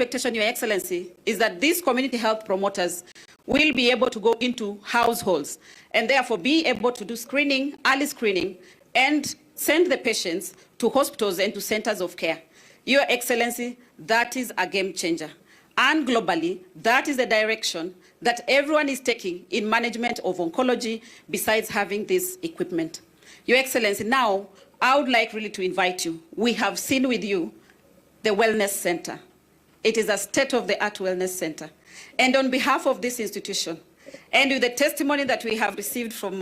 expectation, Your Excellency, is that these community health promoters will be able to go into households and therefore be able to do screening, early screening, and send the patients to hospitals and to centers of care. Your Excellency, that is a game changer. And globally, that is the direction that everyone is taking in management of oncology, besides having this equipment. Your Excellency, now I would like really to invite you. We have seen with you the Wellness Center. It is a state-of-the-art wellness center. And on behalf of this institution, and with the testimony that we have received from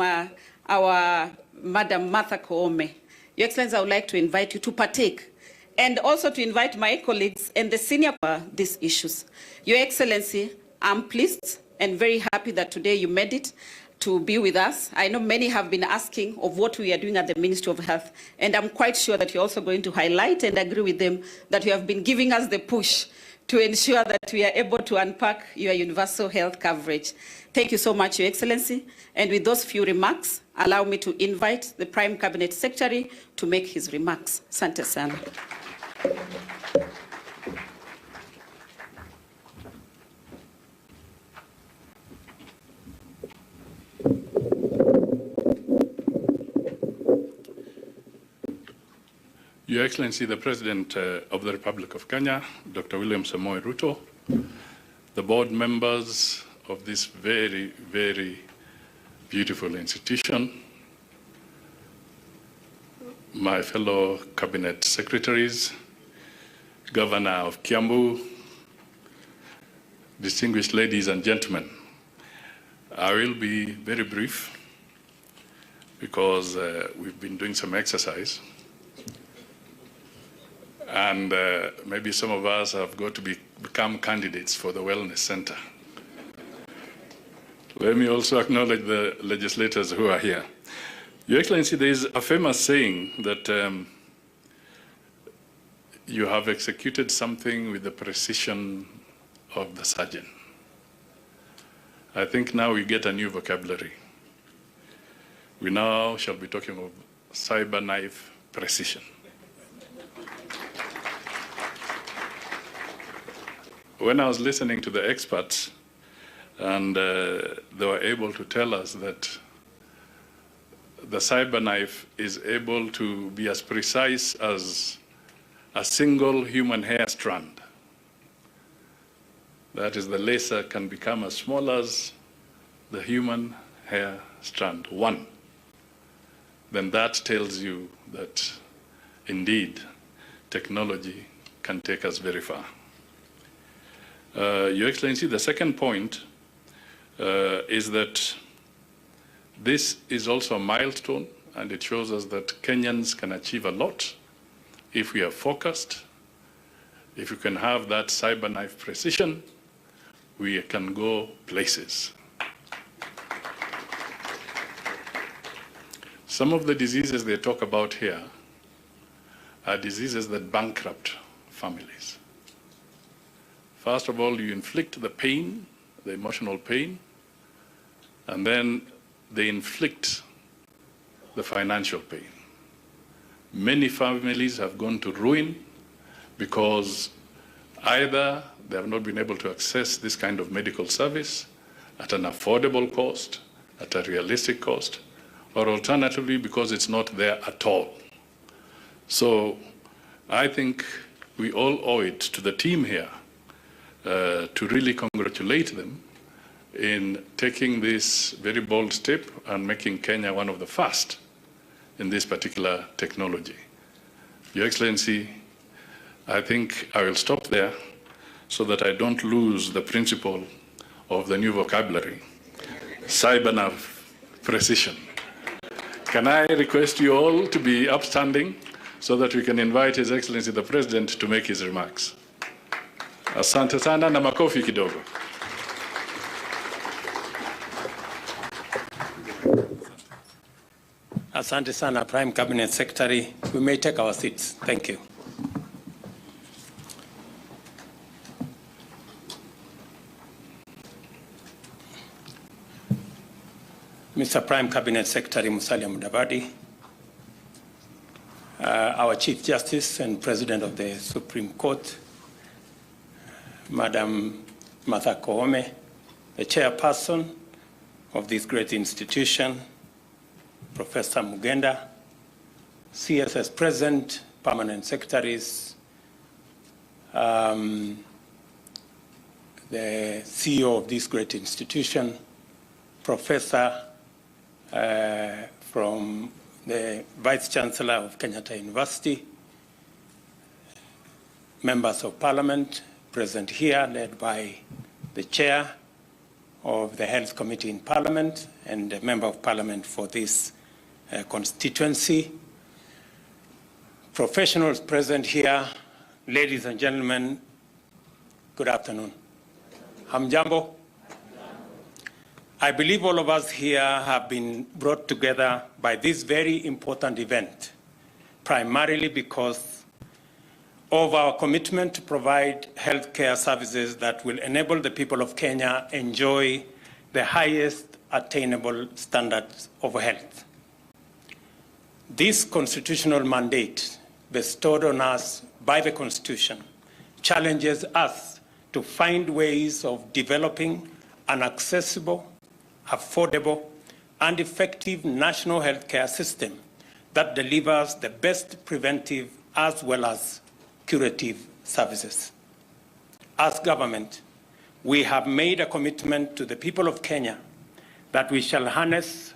our Madam Martha Koome, Your Excellency, I would like to invite you to partake, and also to invite my colleagues and the senior these issues. Your Excellency, I'm pleased and very happy that today you made it to be with us. I know many have been asking of what we are doing at the Ministry of Health, and I'm quite sure that you're also going to highlight and agree with them that you have been giving us the push to ensure that we are able to unpack your universal health coverage. Thank you so much, Your Excellency. And with those few remarks, allow me to invite the Prime Cabinet Secretary to make his remarks. Asante sana. Your Excellency, the President of the Republic of Kenya, Dr. William Samoei Ruto, the board members of this very, very beautiful institution, my fellow cabinet secretaries, Governor of Kiambu, distinguished ladies and gentlemen, I will be very brief because we've been doing some exercise. And maybe some of us have got to become candidates for the Wellness Center. Let me also acknowledge the legislators who are here. Your Excellency, there is a famous saying that you have executed something with the precision of the surgeon. I think now we get a new vocabulary. We now shall be talking of Cyberknife precision. When I was listening to the experts, and they were able to tell us that the Cyberknife is able to be as precise as a single human hair strand. That is, the laser can become as small as the human hair strand, one. Then that tells you that indeed technology can take us very far. Your Excellency, the second point is that this is also a milestone, and it shows us that Kenyans can achieve a lot if we are focused. If you can have that Cyberknife precision, we can go places. Some of the diseases they talk about here are diseases that bankrupt families. First of all, you inflict the pain, the emotional pain, and then they inflict the financial pain. Many families have gone to ruin because either they have not been able to access this kind of medical service at an affordable cost, at a realistic cost, or alternatively because it's not there at all. So I think we all owe it to the team here to really congratulate them in taking this very bold step and making Kenya one of the first in this particular technology. Your Excellency, I think I will stop there so that I don't lose the principle of the new vocabulary, Cyberknife precision. Can I request you all to be upstanding so that we can invite His Excellency the President to make his remarks? Asante sana na makofi kidogo. Asante sana, Prime Cabinet Secretary. We may take our seats. Thank you. Mr. Prime Cabinet Secretary Musalia Mudavadi, our Chief Justice and President of the Supreme Court, Madam Martha Koome, the chairperson of this great institution, Professor Mugenda, CSS President, permanent secretaries, the CEO of this great institution, Professor from the Vice Chancellor of Kenyatta University, members of Parliament present here, led by the Chair of the Health Committee in Parliament and a Member of Parliament for this constituency, professionals present here, ladies and gentlemen, good afternoon. Hamjambo. I believe all of us here have been brought together by this very important event, primarily because of our commitment to provide healthcare services that will enable the people of Kenya enjoy the highest attainable standards of health. This constitutional mandate bestowed on us by the Constitution challenges us to find ways of developing an accessible, affordable, and effective national healthcare system that delivers the best preventive as well as curative services. As government, we have made a commitment to the people of Kenya that we shall harness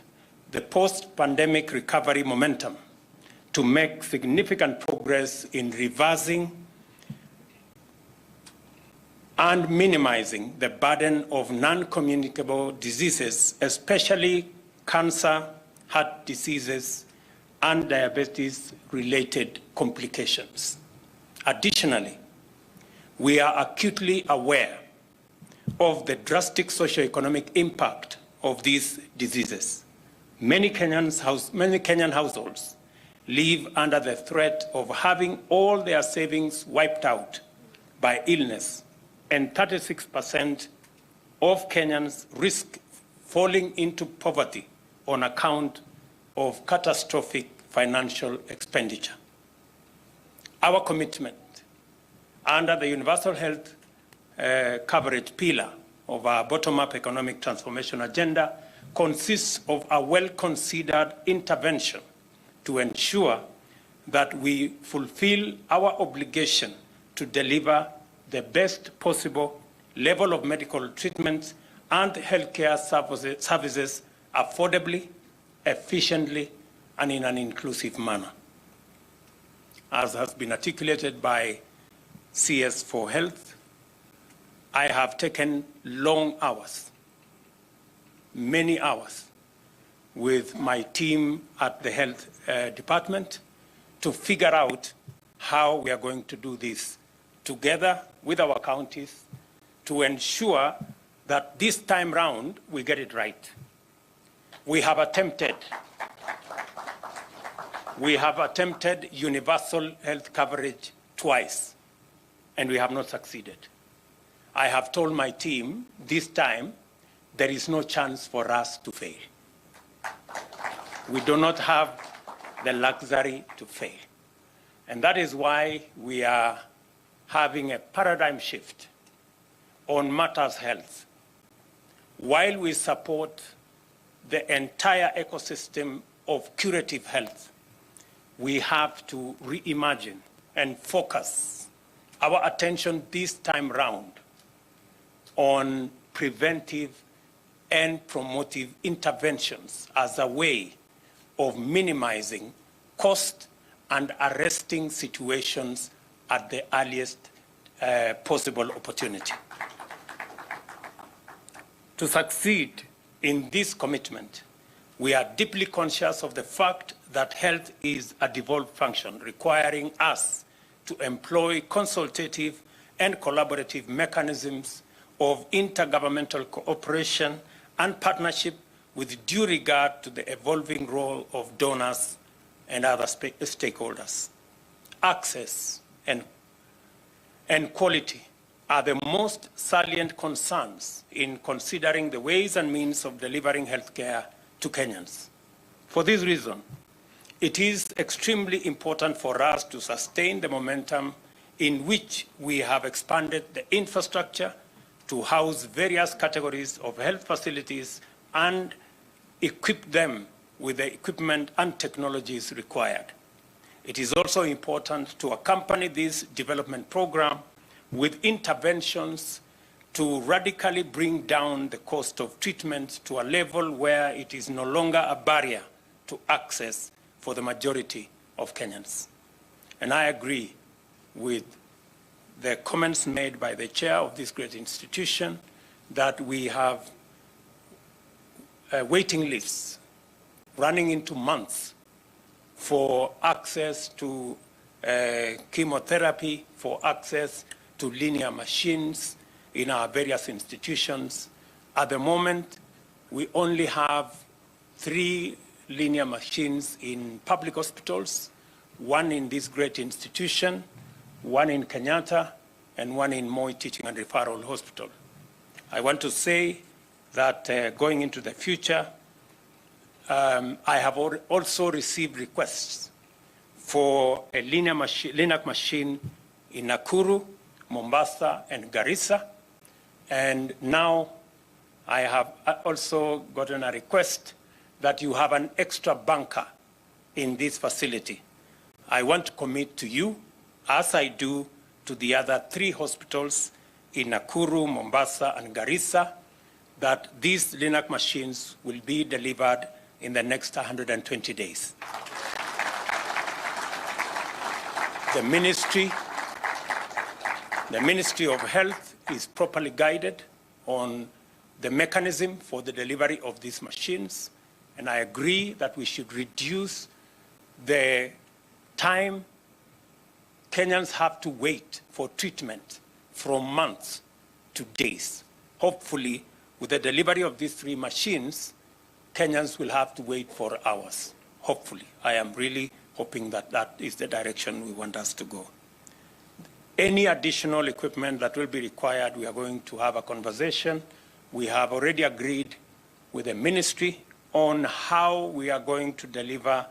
the post-pandemic recovery momentum to make significant progress in reversing and minimizing the burden of non-communicable diseases, especially cancer, heart diseases, and diabetes-related complications. Additionally, we are acutely aware of the drastic socioeconomic impact of these diseases. Many Kenyan households live under the threat of having all their savings wiped out by illness, and 36% of Kenyans risk falling into poverty on account of catastrophic financial expenditure. Our commitment under the universal health coverage pillar of our bottom-up economic transformation agenda consists of a well-considered intervention to ensure that we fulfill our obligation to deliver the best possible level of medical treatments and healthcare services affordably, efficiently, and in an inclusive manner. As has been articulated by CS for Health, I have taken long hours, many hours, with my team at the health department to figure out how we are going to do this together with our counties to ensure that this time round we get it right. We have attempted universal health coverage twice, and we have not succeeded. I have told my team this time there is no chance for us to fail. We do not have the luxury to fail. And that is why we are having a paradigm shift on matters health. While we support the entire ecosystem of curative health, we have to reimagine and focus our attention this time round on preventive and promotive interventions as a way of minimizing cost and arresting situations at the earliest possible opportunity. To succeed in this commitment, we are deeply conscious of the fact that health is a devolved function requiring us to employ consultative and collaborative mechanisms of intergovernmental cooperation and partnership with due regard to the evolving role of donors and other stakeholders. Access and quality are the most salient concerns in considering the ways and means of delivering healthcare to Kenyans. For this reason, it is extremely important for us to sustain the momentum in which we have expanded the infrastructure to house various categories of health facilities and equip them with the equipment and technologies required. It is also important to accompany this development program with interventions to radically bring down the cost of treatment to a level where it is no longer a barrier to access for the majority of Kenyans. And I agree with the comments made by the chair of this great institution that we have waiting lists running into months for access to chemotherapy, for access to linear machines in our various institutions. At the moment, we only have 3 linear machines in public hospitals, 1 in this great institution, 1 in Kenyatta, and 1 in Moi Teaching and Referral Hospital. I want to say that going into the future, I have also received requests for a linear machine in Nakuru, Mombasa, and Garissa. And now I have also gotten a request that you have an extra bunker in this facility. I want to commit to you, as I do to the other 3 hospitals in Nakuru, Mombasa, and Garissa, that these LINAC machines will be delivered in the next 120 days. The Ministry of Health is properly guided on the mechanism for the delivery of these machines, and I agree that we should reduce the time Kenyans have to wait for treatment from months to days. Hopefully, with the delivery of these 3 machines, Kenyans will have to wait for hours. Hopefully. I am really hoping that that is the direction we want us to go. Any additional equipment that will be required, we are going to have a conversation. We have already agreed with the ministry on how we are going to deliver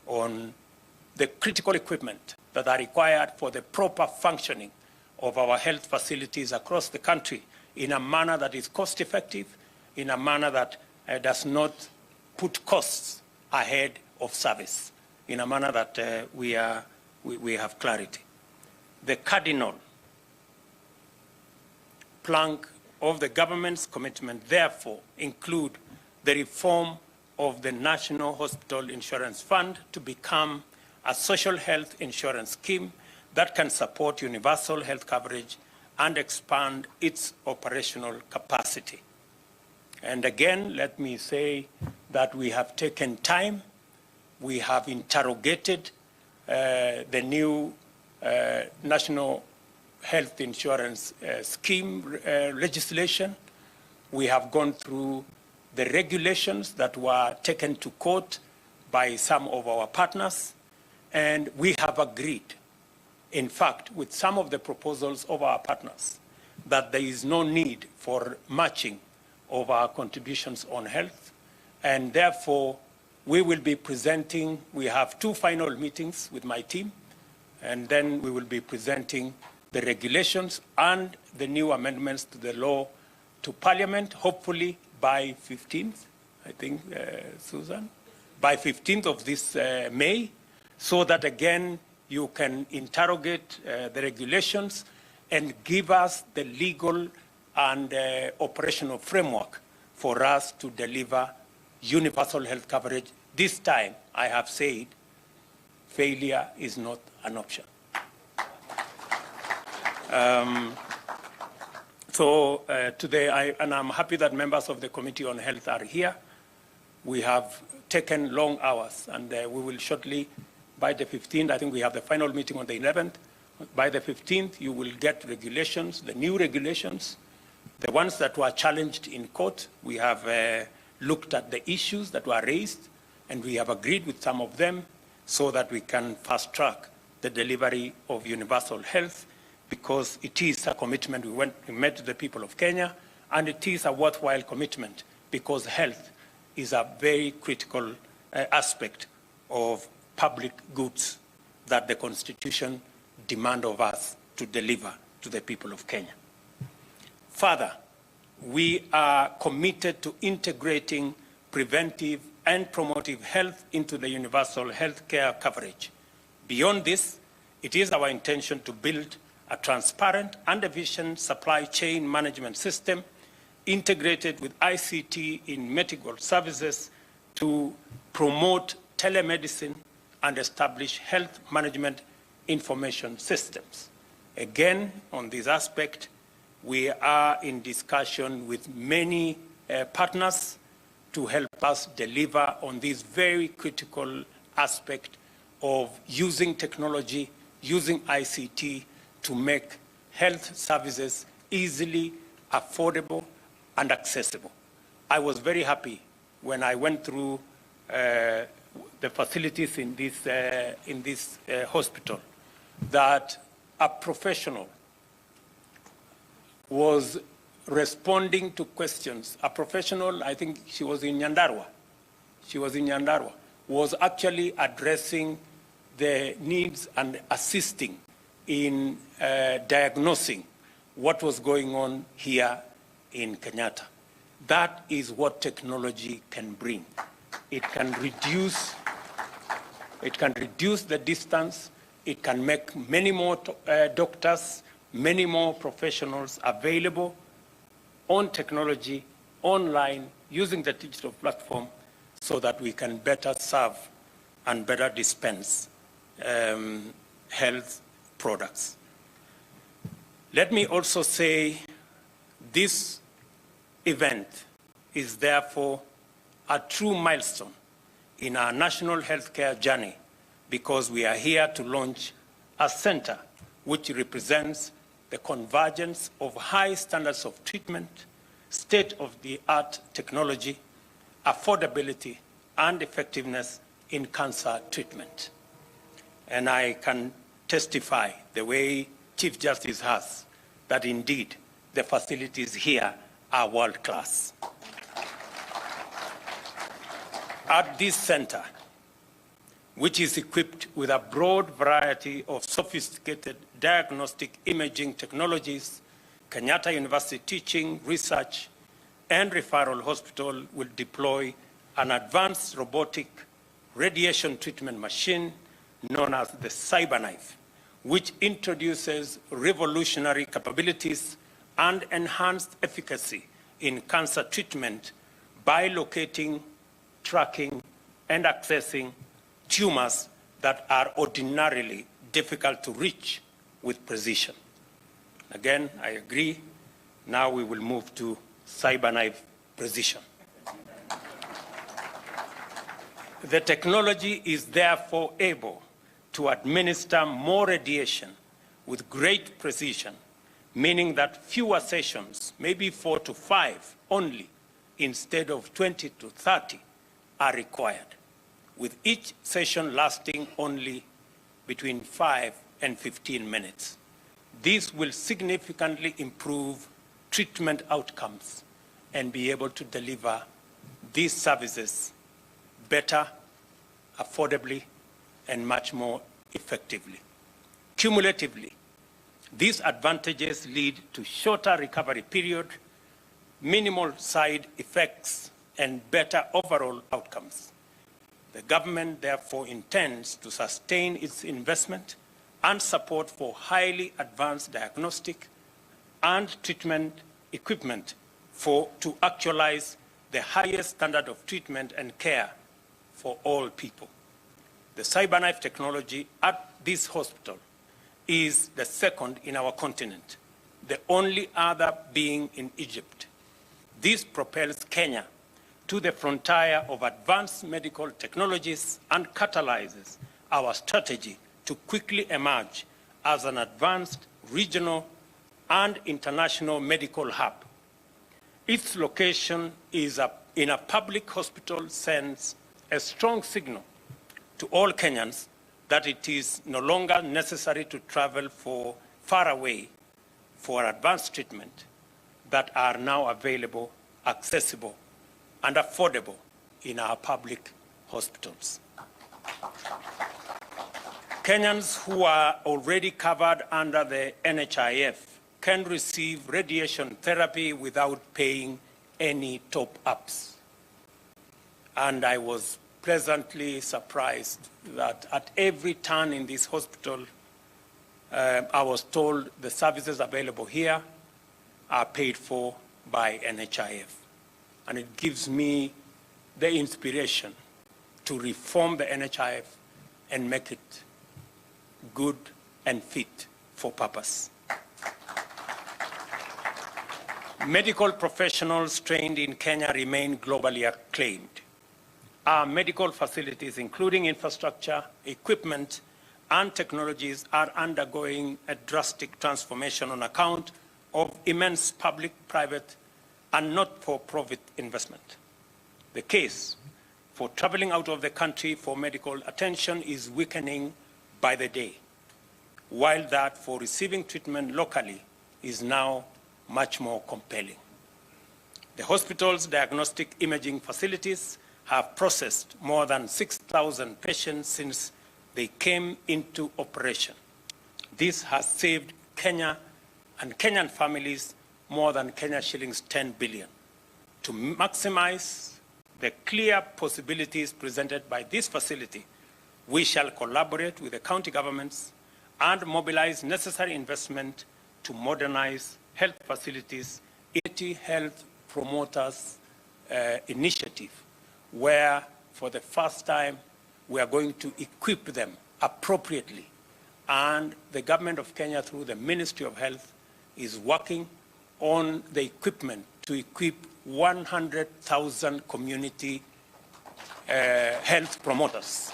on the critical equipment that are required for the proper functioning of our health facilities across the country in a manner that is cost-effective, in a manner that does not put costs ahead of service, in a manner that we have clarity. The cardinal plank of the government's commitment, therefore, include the reform of the National Hospital Insurance Fund to become a social health insurance scheme that can support universal health coverage and expand its operational capacity. And again, let me say that we have taken time. We have interrogated the new National Health Insurance Scheme legislation. We have gone through the regulations that were taken to court by some of our partners, and we have agreed, in fact, with some of the proposals of our partners, that there is no need for matching of our contributions on health, and therefore we will be presenting, we have 2 final meetings with my team, and then we will be presenting the regulations and the new amendments to the law to Parliament, hopefully by 15th, I think, Susan, by 15th of this May, so that again you can interrogate the regulations and give us the legal and operational framework for us to deliver universal health coverage. This time, I have said, failure is not an option. Today, and I'm happy that members of the Committee on Health are here. We have taken long hours, and we will shortly, by the 15th, I think we have the final meeting on the 11th. By the 15th, you will get regulations, the new regulations, the ones that were challenged in court. We have looked at the issues that were raised, and we have agreed with some of them so that we can fast track the delivery of universal health, because it is a commitment we made to the people of Kenya, and it is a worthwhile commitment because health is a very critical aspect of public goods that the Constitution demands of us to deliver to the people of Kenya. Further, we are committed to integrating preventive and promotive health into the universal health care coverage. Beyond this, it is our intention to build a transparent and efficient supply chain management system integrated with ICT in medical services to promote telemedicine and establish health management information systems. Again, on this aspect, we are in discussion with many partners to help us deliver on this very critical aspect of using technology, using ICT to make health services easily affordable and accessible. I was very happy when I went through the facilities in this hospital that a professional was responding to questions. A professional, I think she was in Nyandarua. She was in Nyandarua, was actually addressing the needs and assisting in diagnosing what was going on here in Kenyatta. That is what technology can bring. It can reduce the distance. It can make many more doctors, many more professionals available on technology, online, using the digital platform so that we can better serve and better dispense health products. Let me also say this event is therefore a true milestone in our national healthcare journey because we are here to launch a center which represents the convergence of high standards of treatment, state-of-the-art technology, affordability, and effectiveness in cancer treatment. And I can testify the way Chief Justice has that indeed the facilities here are world-class. At this center, which is equipped with a broad variety of sophisticated diagnostic imaging technologies, Kenyatta University Teaching, Research, and Referral Hospital will deploy an advanced robotic radiation treatment machine known as the Cyberknife, which introduces revolutionary capabilities and enhanced efficacy in cancer treatment by locating, tracking, and accessing tumors that are ordinarily difficult to reach with precision. Again, I agree. Now we will move to Cyberknife precision. The technology is therefore able to administer more radiation with great precision, meaning that fewer sessions, maybe 4 to 5 only, instead of 20 to 30, are required, with each session lasting only between 5 and 15 minutes. This will significantly improve treatment outcomes and be able to deliver these services better, affordably, and much more effectively. Cumulatively, these advantages lead to shorter recovery period, minimal side effects, and better overall outcomes. The government therefore intends to sustain its investment and support for highly advanced diagnostic and treatment equipment to actualize the highest standard of treatment and care for all people. The Cyberknife technology at this hospital is the second in our continent, the only other being in Egypt. This propels Kenya to the frontier of advanced medical technologies and catalyzes our strategy to quickly emerge as an advanced regional and international medical hub. Its location in a public hospital sends a strong signal to all Kenyans that it is no longer necessary to travel far away for advanced treatment that are now available, accessible, and affordable in our public hospitals. Kenyans who are already covered under the NHIF can receive radiation therapy without paying any top-ups. And I was pleasantly surprised that at every turn in this hospital, I was told the services available here are paid for by NHIF. And it gives me the inspiration to reform the NHIF and make it good and fit for purpose. Medical professionals trained in Kenya remain globally acclaimed. Our medical facilities, including infrastructure, equipment, and technologies, are undergoing a drastic transformation on account of immense public, private, and not-for-profit investment. The case for traveling out of the country for medical attention is weakening by the day, while that for receiving treatment locally is now much more compelling. The hospital's diagnostic imaging facilities have processed more than 6,000 patients since they came into operation. This has saved Kenya and Kenyan families more than Kenya shillings 10 billion. To maximize the clear possibilities presented by this facility, we shall collaborate with the county governments and mobilize necessary investment to modernize health facilities. Community Health Promoters Initiative, where for the first time we are going to equip them appropriately. And the government of Kenya, through the Ministry of Health, is working on the equipment to equip 100,000 community health promoters.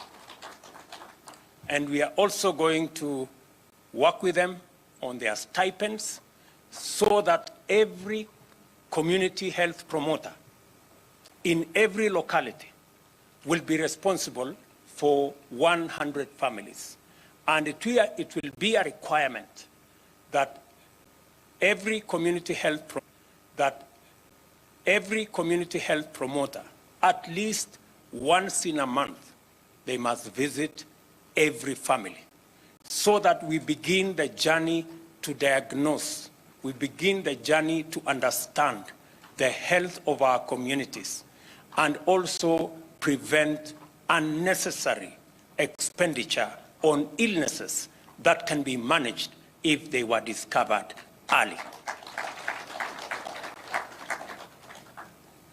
And we are also going to work with them on their stipends so that every community health promoter in every locality will be responsible for 100 families. And it will be a requirement that every community health promoter, at least once in a month, they must visit every family, so that we begin the journey to diagnose, we begin the journey to understand the health of our communities, and also prevent unnecessary expenditure on illnesses that can be managed if they were discovered early.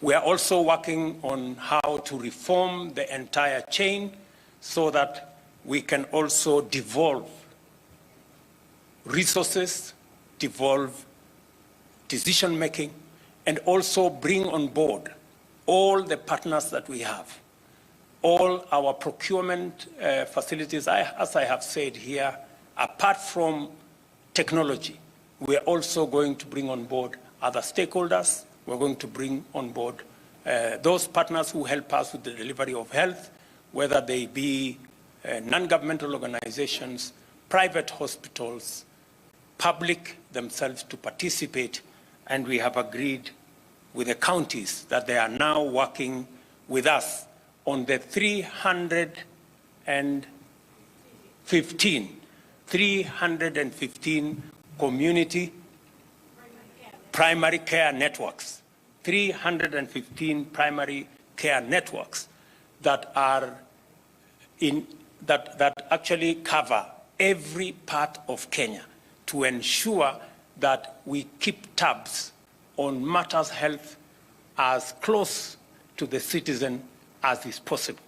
We are also working on how to reform the entire chain so that we can also devolve resources, devolve decision-making, and also bring on board all the partners that we have. All our procurement facilities, as I have said here, apart from technology, we are also going to bring on board other stakeholders. We're going to bring on board those partners who help us with the delivery of health, whether they be non-governmental organizations, private hospitals, public themselves to participate. And we have agreed with the counties that they are now working with us on the 315 community primary care networks, 315 primary care networks that are that actually cover every part of Kenya to ensure that we keep tabs on matters health as close to the citizen as is possible,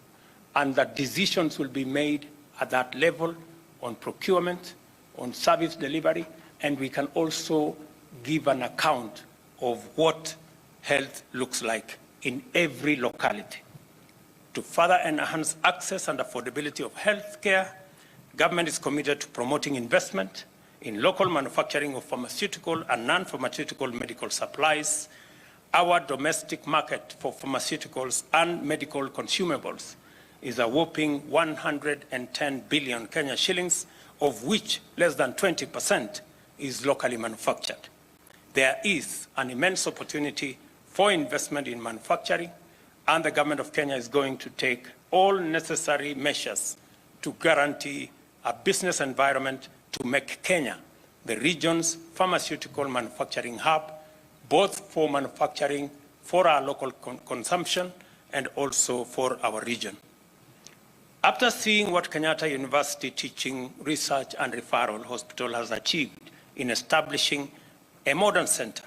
and that decisions will be made at that level on procurement, on service delivery, and we can also give an account of what health looks like in every locality. To further enhance access and affordability of health care, government is committed to promoting investment in local manufacturing of pharmaceutical and non-pharmaceutical medical supplies. Our domestic market for pharmaceuticals and medical consumables is a whopping 110 billion Kenya shillings, of which less than 20% is locally manufactured. There is an immense opportunity for investment in manufacturing, and the government of Kenya is going to take all necessary measures to guarantee a business environment to make Kenya the region's pharmaceutical manufacturing hub, both for manufacturing for our local consumption and also for our region. After seeing what Kenyatta University Teaching, Research and Referral Hospital has achieved in establishing a modern center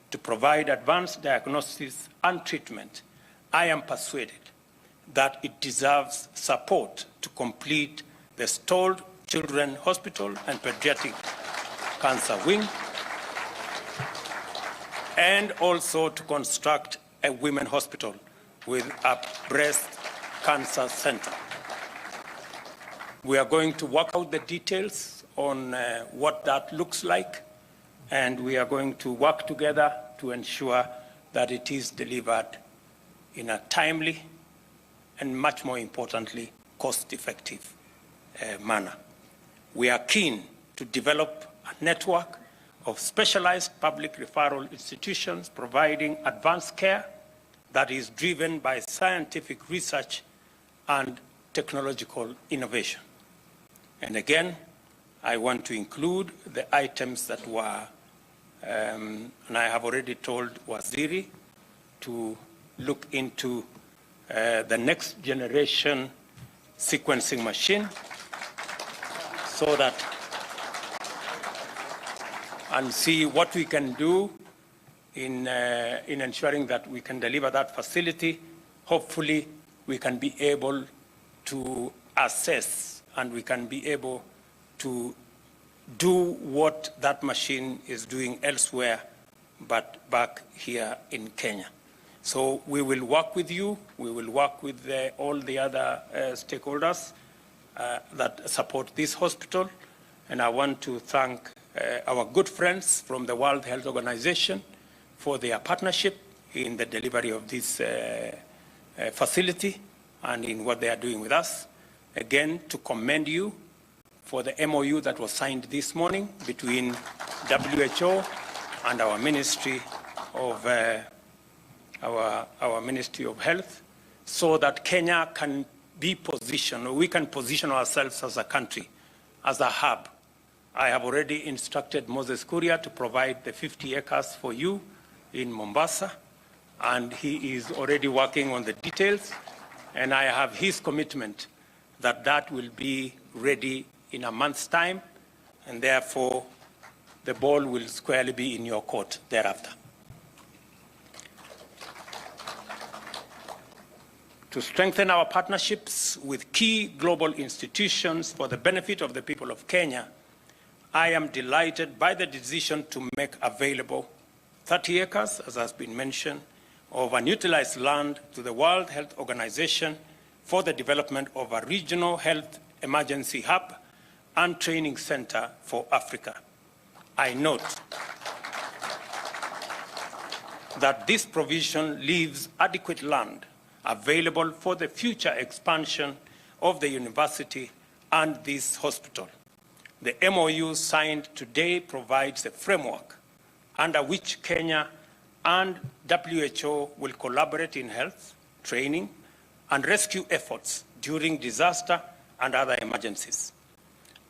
to provide advanced diagnosis and treatment, I am persuaded that it deserves support to complete the stalled Children's Hospital and Pediatric Cancer Wing, and also to construct a women's hospital with a breast cancer center. We are going to work out the details on what that looks like, and we are going to work together to ensure that it is delivered in a timely and, much more importantly, cost-effective manner. We are keen to develop a network of specialized public referral institutions providing advanced care that is driven by scientific research and technological innovation. And again, I want to include the items that were, and I have already told Waziri to look into the next generation sequencing machine so that, and see what we can do in ensuring that we can deliver that facility. Hopefully, we can be able to assess and we can be able to do what that machine is doing elsewhere, but back here in Kenya. So we will work with you. We will work with all the other stakeholders that support this hospital. And I want to thank our good friends from the World Health Organization for their partnership in the delivery of this facility and in what they are doing with us. Again, to commend you for the MOU that was signed this morning between WHO and our Ministry of our Ministry of Health, so that Kenya can be positioned, or we can position ourselves as a country, as a hub. I have already instructed Moses Kuria to provide the 50 acres for you in Mombasa, and he is already working on the details, and I have his commitment that that will be ready in a month's time, and therefore the ball will squarely be in your court thereafter. To strengthen our partnerships with key global institutions for the benefit of the people of Kenya, I am delighted by the decision to make available 30 acres, as has been mentioned, of unutilized land to the World Health Organization for the development of a regional health emergency hub and training center for Africa. I note that this provision leaves adequate land available for the future expansion of the university and this hospital. The MOU signed today provides a framework under which Kenya and WHO will collaborate in health, training, and rescue efforts during disaster and other emergencies.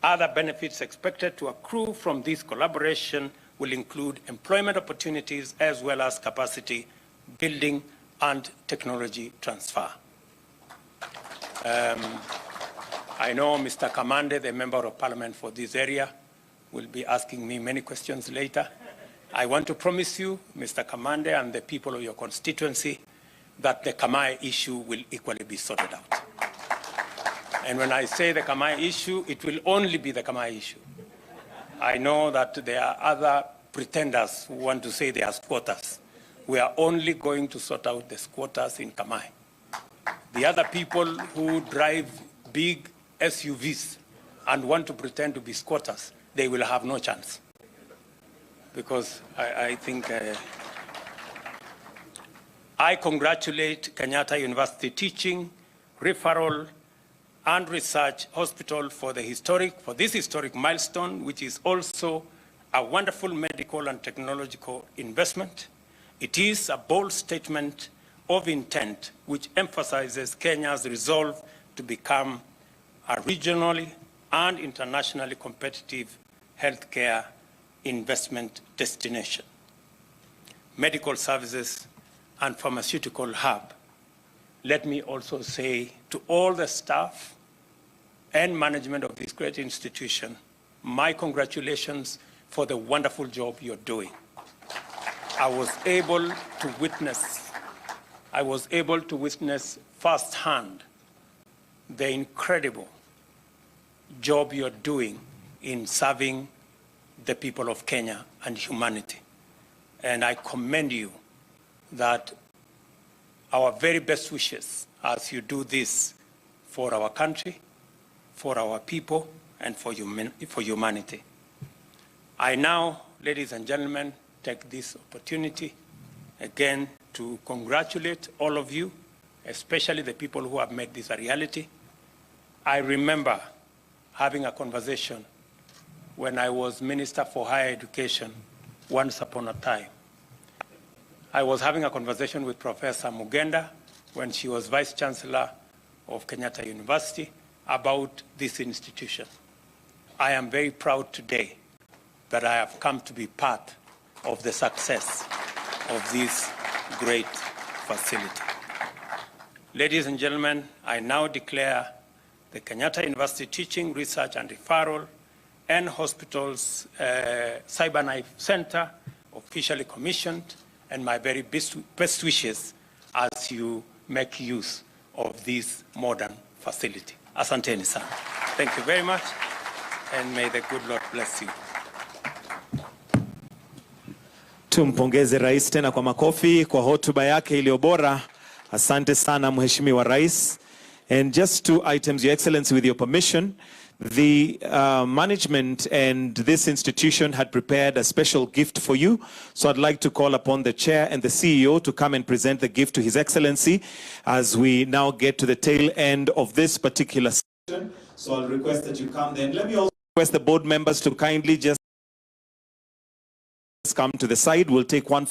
Other benefits expected to accrue from this collaboration will include employment opportunities as well as capacity building and technology transfer. I know Mr. Kamande, the Member of Parliament for this area, will be asking me many questions later. I want to promise you, Mr. Kamande, and the people of your constituency, that the Kamai issue will equally be sorted out. And when I say the Kamai issue, it will only be the Kamai issue. I know that there are other pretenders who want to say they are squatters. We are only going to sort out the squatters in Kamai. The other people who drive big SUVs and want to pretend to be squatters, they will have no chance. Because I think I congratulate Kenyatta University Teaching, Referral, and Research Hospital for this historic milestone, which is also a wonderful medical and technological investment. It is a bold statement of intent which emphasizes Kenya's resolve to become a regionally and internationally competitive healthcare investment destination, medical services, and pharmaceutical hub. Let me also say to all the staff and management of this great institution, my congratulations for the wonderful job you're doing. I was able to witness firsthand the incredible job you're doing in serving the people of Kenya and humanity. And I commend you that our very best wishes as you do this for our country, for our people, and for humanity. I now, ladies and gentlemen, take this opportunity again to congratulate all of you, especially the people who have made this a reality. I remember having a conversation when I was Minister for Higher Education once upon a time. I was having a conversation with Professor Mugenda when she was Vice Chancellor of Kenyatta University about this institution. I am very proud today that I have come to be part of the success of this great facility. Ladies and gentlemen, I now declare the Kenyatta University Teaching, Research and Referral and Hospitals Cyberknife Center officially commissioned, and my very best wishes as you make use of this modern facility. Asanteni sana. Thank you very much, and may the good Lord bless you. Tumpongeze Rais tena kwa makofi kwa hotuba yake iliyo bora. Asante sana Mheshimiwa Rais. And just 2 items, Your Excellency, with your permission. The management and this institution had prepared a special gift for you. So I'd like to call upon the Chair and the CEO to come and present the gift to His Excellency as we now get to the tail end of this particular session. So I'll request that you come then. Let me also request the board members to kindly just come to the side. We'll take one